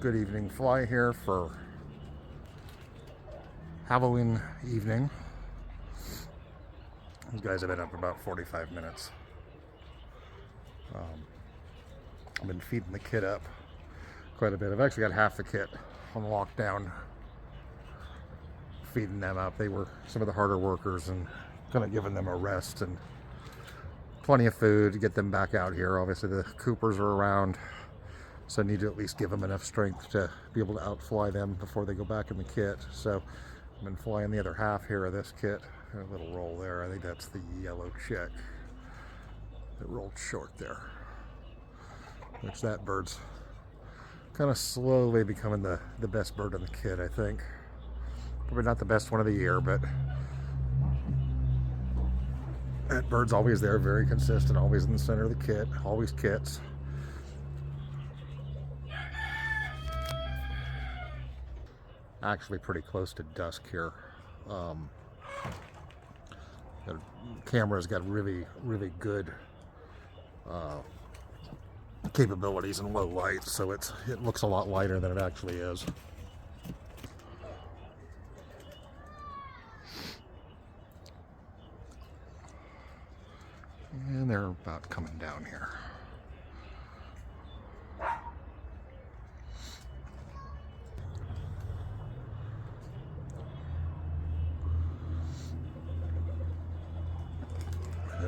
Good evening fly here for Halloween evening. These guys have been up about 45 minutes. I've been feeding the kit up quite a bit. I've actually got half the kit on lockdown, feeding them up. They were some of the harder workers and kind of giving them a rest and plenty of food to get them back out here. Obviously the Coopers are around, so I need to at least give them enough strength to be able to outfly them before they go back in the kit. So I've been flying the other half here of this kit. A little roll there. I think that's the yellow chick that rolled short there. Which that bird's kind of slowly becoming the best bird in the kit, I think. Probably not the best one of the year, but that bird's always there, very consistent, always in the center of the kit, always kits. Actually pretty close to dusk here. The camera's got really good capabilities in low light, so it looks a lot lighter than it actually is. And they're about coming down here.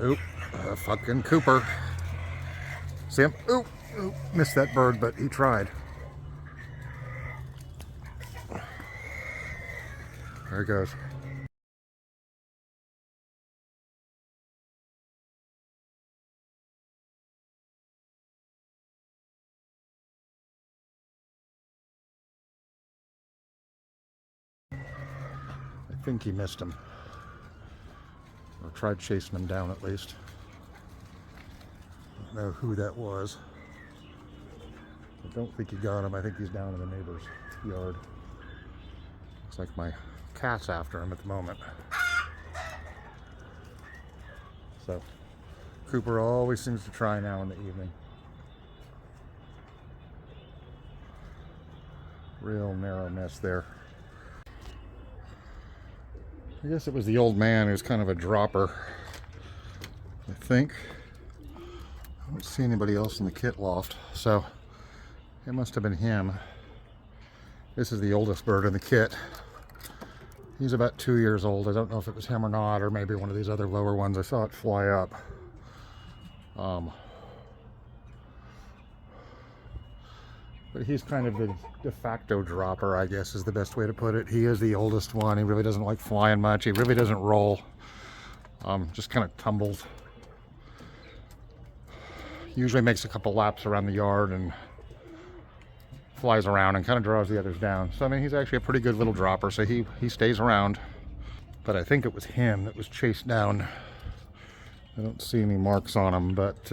Oop, fucking Cooper. See him? Oop, oop, missed that bird, but he tried. There he goes. I think he missed him. Or tried chasing him down at least. Don't know who that was. I don't think he got him. I think he's down in the neighbor's yard. Looks like my cat's after him at the moment. So Cooper always seems to try now in the evening. Real narrow miss there. I guess it was the old man who's kind of a dropper, I think. I don't see anybody else in the kit loft, so it must have been him. This is the oldest bird in the kit. He's about 2 years old. I don't know if it was him or not, or maybe one of these other lower ones. I saw it fly up. But he's kind of the de facto dropper, I guess is the best way to put it. He is the oldest one. He really doesn't like flying much. He really doesn't roll. Just kind of tumbles. Usually makes a couple laps around the yard and flies around and kind of draws the others down. So I mean, he's actually a pretty good little dropper, so he stays around. But I think it was him that was chased down. I don't see any marks on him, but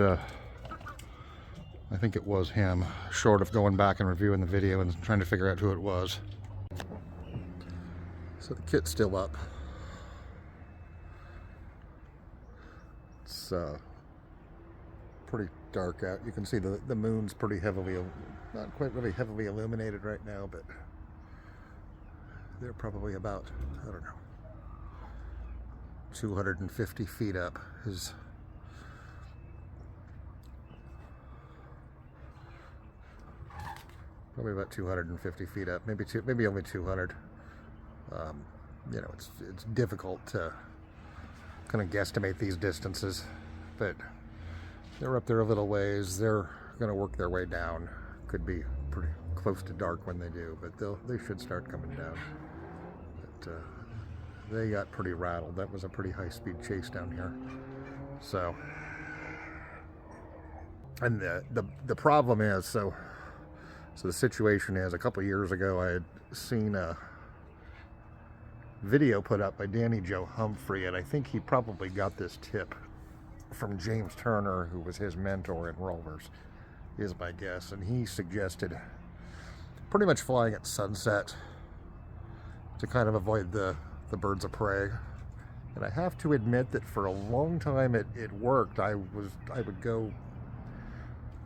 I think it was him, short of going back and reviewing the video and trying to figure out who it was. So the kit's still up. It's pretty dark out. You can see the moon's pretty heavily, not quite really heavily illuminated right now, but they're probably about, I don't know, 250 feet up. Probably about 250 feet up, maybe only 200. You know, it's difficult to kind of guesstimate these distances, but they're up there a little ways. They're going to work their way down. Could be pretty close to dark when they do, but they should start coming down. But they got pretty rattled. That was a pretty high-speed chase down here. So, and the problem is, so the situation is, a couple years ago, I had seen a video put up by Danny Joe Humphrey, and I think he probably got this tip from James Turner, who was his mentor in rovers, is my guess. And he suggested pretty much flying at sunset to kind of avoid the birds of prey. And I have to admit that for a long time it worked. I would go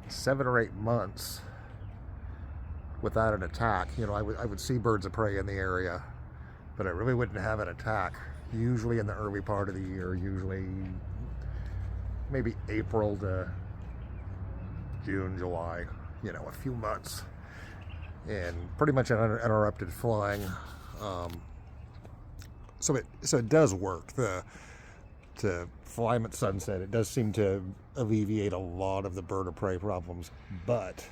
7 or 8 months without an attack. You know, I would see birds of prey in the area, but I really wouldn't have an attack. Usually in the early part of the year, usually maybe April to June, July, you know, a few months. And pretty much uninterrupted flying. So it does work. To fly them at sunset, it does seem to alleviate a lot of the bird of prey problems. But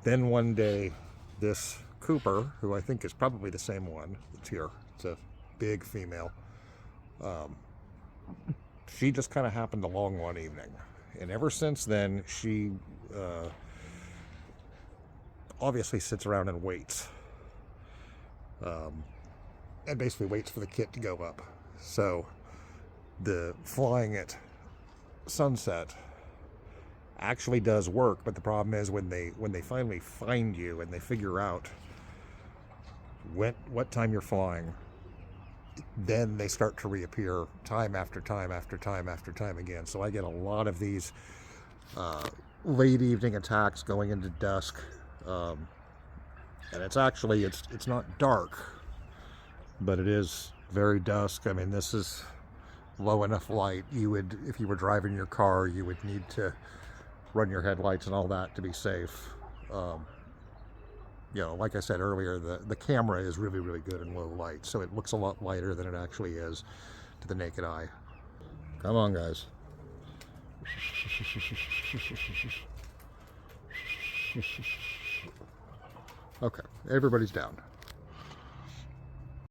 then one day, this Cooper, who I think is probably the same one that's here, it's a big female, she just kind of happened along one evening. And ever since then, she obviously sits around and waits. And basically waits for the kit to go up. So the flying at sunset actually does work, but the problem is when they finally find you and they figure out what time you're flying, then they start to reappear time after time after time after time again. So I get a lot of these late evening attacks going into dusk, and it's actually it's not dark, but it is very dusk. I mean, this is low enough light. You would, if you were driving your car, you would need to run your headlights and all that to be safe. You know, like I said earlier, the camera is really, really good in low light, so it looks a lot lighter than it actually is to the naked eye. Come on, guys. Okay, everybody's down.